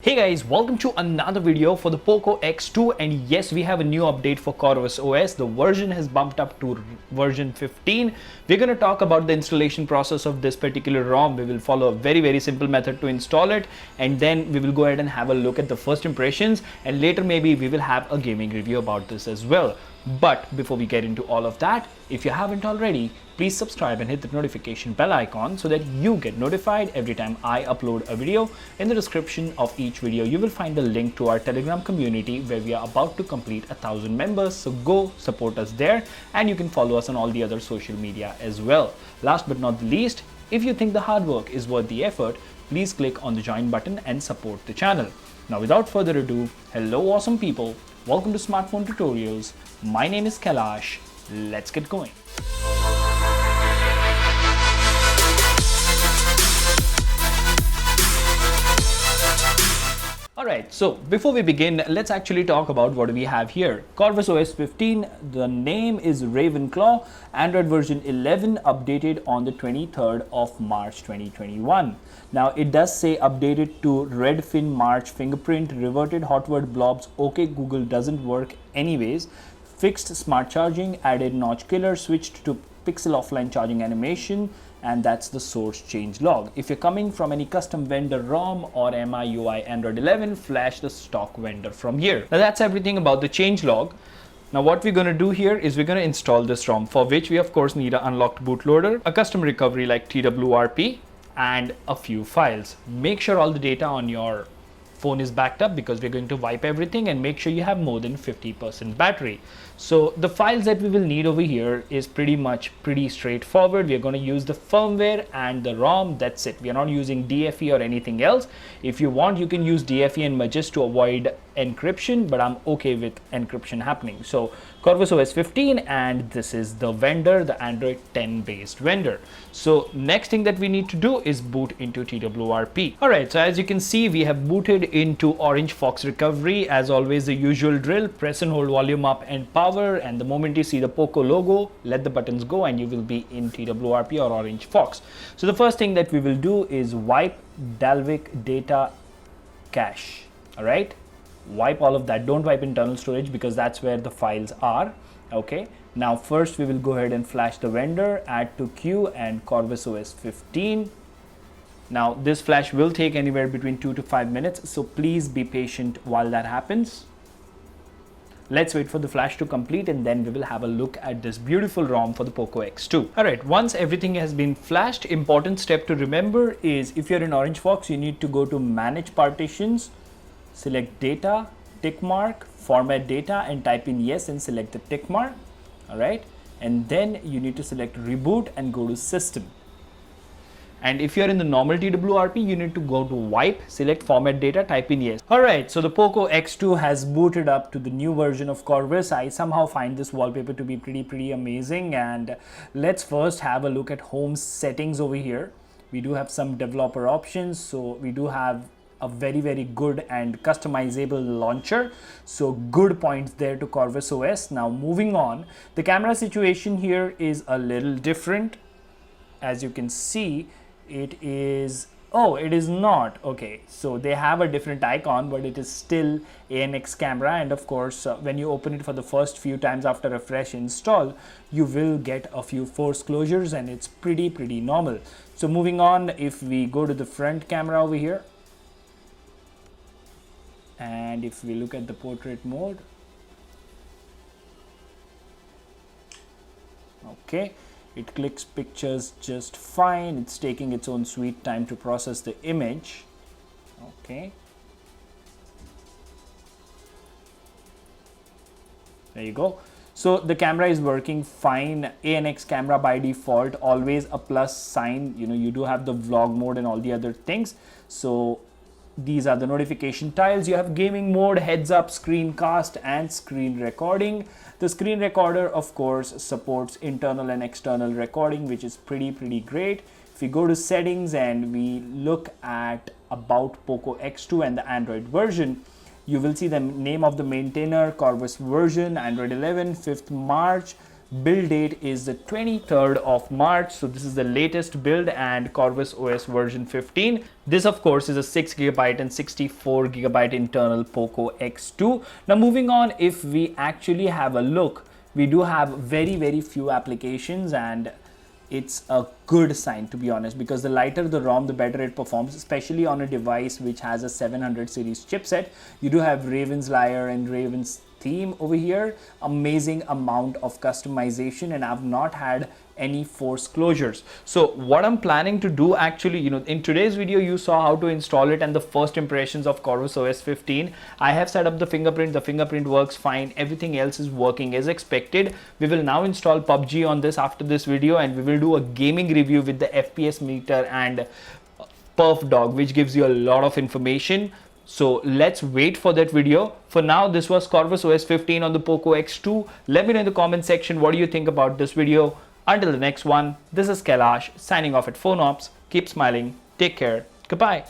Hey guys, welcome to another video for the POCO X2, and yes, we have a new update for Corvus OS. The version has bumped up to version 15. We're going to talk about the installation process of this particular ROM. We will follow a very simple method to install it, and then we will go ahead and have a look at the first impressions, and later maybe we will have a gaming review about this as well. But before we get into all of that, if you haven't already, please subscribe and hit the notification bell icon so that you get notified every time I upload a video. In the description of each video, you will find a link to our Telegram community where we are about to complete 1,000 members. So go support us there, and you can follow us on all the other social media as well. Last but not the least, if you think the hard work is worth the effort, please click on the join button and support the channel. Now without further ado, hello awesome people. Welcome to Smartphone Tutorials. My name is Kailash. Let's get going. Alright, so before we begin, let's actually talk about what we have here. Corvus OS 15, the name is Ravenclaw, Android version 11, updated on the 23rd of March 2021. Now it does say updated to Redfin March fingerprint, reverted hotword blobs, OK Google doesn't work anyways, fixed smart charging, added notch killer, switched to pixel offline charging animation, and that's the source change log. If you're coming from any custom vendor ROM or MIUI Android 11, flash the stock vendor from here. Now that's everything about the change log. Now what we're going to do here is we're going to install this ROM, for which we of course need an unlocked bootloader, a custom recovery like Twrp, and a few files. Make sure all the data on your phone is backed up because we're going to wipe everything, and make sure you have more than 50% battery. So the files that we will need over here is pretty straightforward. We are going to use the firmware and the ROM. That's it. We are not using DFE or anything else. If you want, you can use DFE and Magis to avoid encryption, but I'm okay with encryption happening. So Corvus OS 15, and this is the vendor, the Android 10 based vendor. So next thing that we need to do is boot into Twrp. Alright, so as you can see, we have booted into Orange Fox recovery. As always, the usual drill: press and hold volume up and power, and the moment you see the POCO logo, let the buttons go and you will be in Twrp or Orange Fox. So the first thing that we will do is wipe Dalvik data cache. Alright, wipe all of that. Don't wipe internal storage because that's where the files are. Okay, now first we will go ahead and flash the vendor, add to queue, and Corvus OS 15. Now this flash will take anywhere between 2 to 5 minutes, so please be patient while that happens. Let's wait for the flash to complete, and then we will have a look at this beautiful ROM for the POCO X2. Alright, once everything has been flashed, important step to remember is if you're in Orange Fox, you need to go to Manage Partitions, select Data, tick mark, Format Data, and type in yes and select the tick mark. Alright, and then you need to select Reboot and go to System. And if you're in the normal Twrp, you need to go to Wipe, select Format Data, type in yes. Alright, so the POCO X2 has booted up to the new version of Corvus. I somehow find this wallpaper to be pretty amazing, and let's first have a look at home settings over here. We do have some developer options, so we do have a very good and customizable launcher, so good points there to Corvus OS. Now moving on, the camera situation here is a little different. As you can see, it is not okay, so they have a different icon, but it is still ANX camera, and of course when you open it for the first few times after a fresh install, you will get a few force closures, and it's pretty normal. So moving on, if we go to the front camera over here, and if we look at the portrait mode, okay, it clicks pictures just fine. It's taking its own sweet time to process the image. Okay, there you go. So the camera is working fine. ANX camera by default, always a plus sign. You know, you do have the vlog mode and all the other things. So these are the notification tiles. You have gaming mode, heads up, screencast, and screen recording. The screen recorder of course supports internal and external recording, which is pretty great. If we go to settings and we look at about POCO X2 and the Android version, you will see the name of the maintainer, Corvus version, Android 11, 5th March. Build date is the 23rd of March. So this is the latest build and Corvus OS version 15. This of course is a 6GB and 64GB internal POCO X2. Now moving on, if we actually have a look, we do have very few applications, and it's a good sign, to be honest, because the lighter the ROM, the better it performs, especially on a device which has a 700 series chipset. You do have Raven's Lair and Raven's theme over here, amazing amount of customization, and I've not had any force closures. So what I'm planning to do actually, in today's video you saw how to install it and the first impressions of Corvus OS 15. I have set up the fingerprint works fine, everything else is working as expected. We will now install PUBG on this after this video, and we will do a gaming review with the FPS meter and perf which gives you a lot of information. So let's wait for that video. For now, this was Corvus OS 15 on the POCO X2. Let me know in the comment section what do you think about this video. Until the next one, this is Kailash signing off at PhoneOps. Keep smiling. Take care. Goodbye.